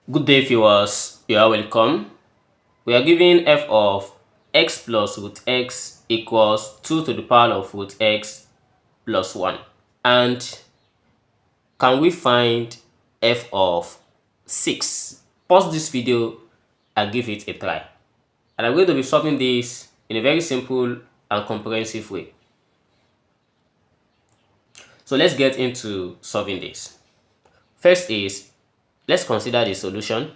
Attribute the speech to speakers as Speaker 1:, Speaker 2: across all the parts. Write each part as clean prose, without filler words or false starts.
Speaker 1: Good day, viewers. You are welcome. We are given f of x plus root x equals 2 to the power of root x plus 1. And can we find f of 6? Pause this video and give it a try. And I'm going to be solving this in a very simple and comprehensive way. So let's get into solving this. First is, let's consider the solution.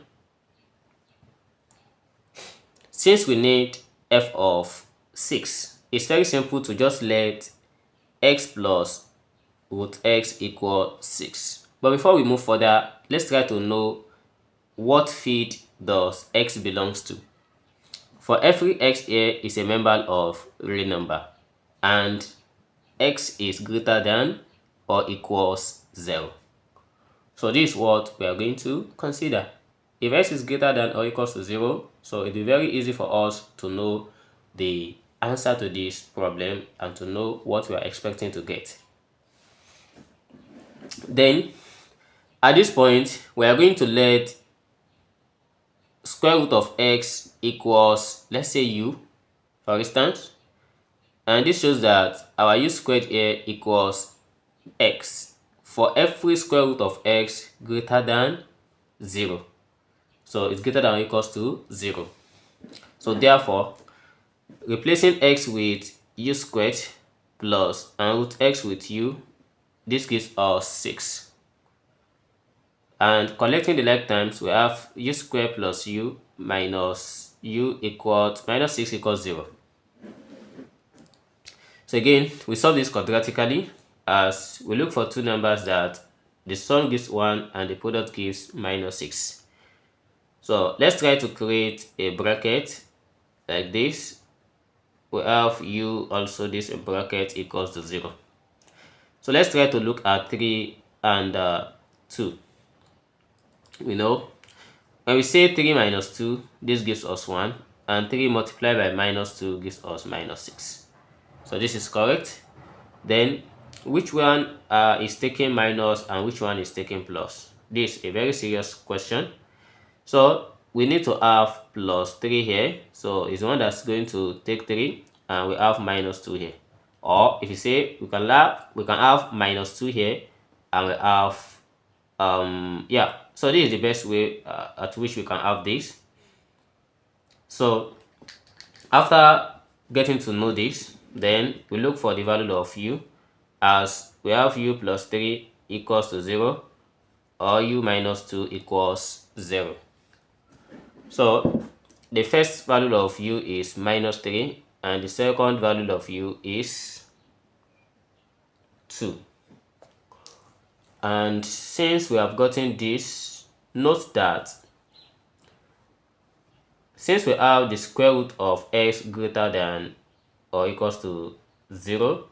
Speaker 1: Since we need f of 6, it's very simple to just let x plus root x equal 6. But before we move further, let's try to know what field does x belongs to. For every x here is a member of real number and x is greater than or equals 0. So this is what we are going to consider. If x is greater than or equals to 0, so it will be very easy for us to know the answer to this problem and to know what we are expecting to get. Then, at this point, we are going to let square root of x equals, let's say u, for instance. And this shows that our u squared here equals x for every square root of x greater than 0. So it's greater than or equals to 0. So therefore, replacing x with u squared plus and root x with u, this gives us 6. And collecting the like terms, we have u squared plus u minus u equals minus 6 equals 0. So again, we solve this quadratically as we look for two numbers that the sum gives 1 and the product gives minus 6. So let's try to create a bracket like this. We have u also this bracket equals to 0. So let's try to look at 3 and 2. We know when we say 3 minus 2, this gives us 1, and 3 multiplied by minus 2 gives us minus 6. So this is correct. Then which one is taking minus and which one is taking plus? This is a very serious question. So we need to have plus 3 here. So it's one that's going to take 3, and we have minus 2 here. Or if you say we can have minus 2 here, and we have so this is the best way at which we can have this. So after getting to know this, then we look for the value of u, as we have u plus 3 equals to 0 or u minus 2 equals 0. So the first value of u is minus 3 and the second value of u is 2. And since we have gotten this, note that since we have the square root of x greater than or equals to 0,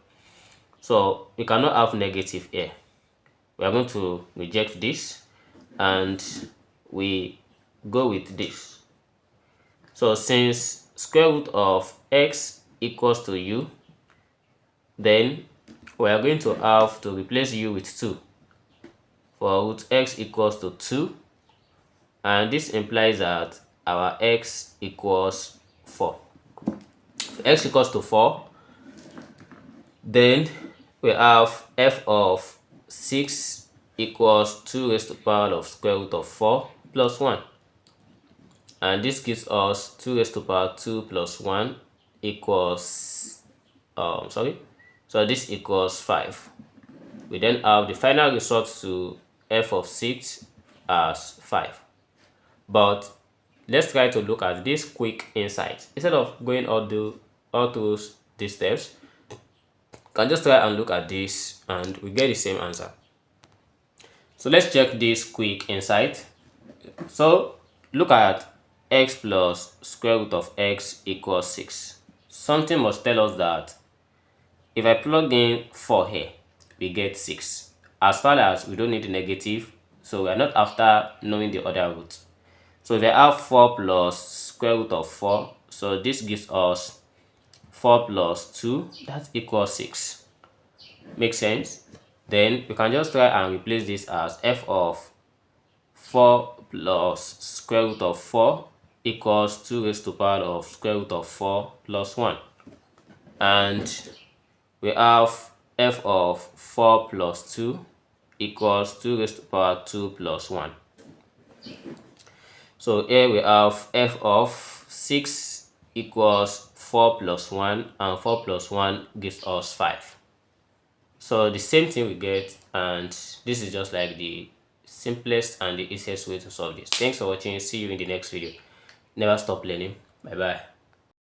Speaker 1: so we cannot have negative here. We are going to reject this and we go with this. So since square root of x equals to u, then we are going to have to replace u with 2. For root x equals to 2, and this implies that our x equals 4. If x equals to 4, then we have f of 6 equals 2 raised to the power of square root of 4 plus 1. And this gives us 2 raised to the power 2 plus 1 equals, so this equals 5. We then have the final result to f of 6 as 5. But let's try to look at this quick insight. Instead of going all through these steps, you can just try and look at this and we get the same answer. So let's check this quick insight. So look at x plus square root of x equals 6. Something must tell us that if I plug in 4 here, we get 6. As far as we don't need the negative, so we are not after knowing the other root. So if I have 4 plus square root of 4, so this gives us 4 plus 2, that equals 6. Makes sense? Then we can just try and replace this as f of 4 plus square root of 4 equals 2 raised to the power of square root of 4 plus 1. And we have f of 4 plus 2 equals 2 raised to the power 2 plus 1. So here we have f of 6 equals 4 plus 1, and 4 plus 1 gives us 5. So the same thing we get, and this is just like the simplest and the easiest way to solve this. Thanks for watching. See you in the next video. Never stop learning. Bye bye.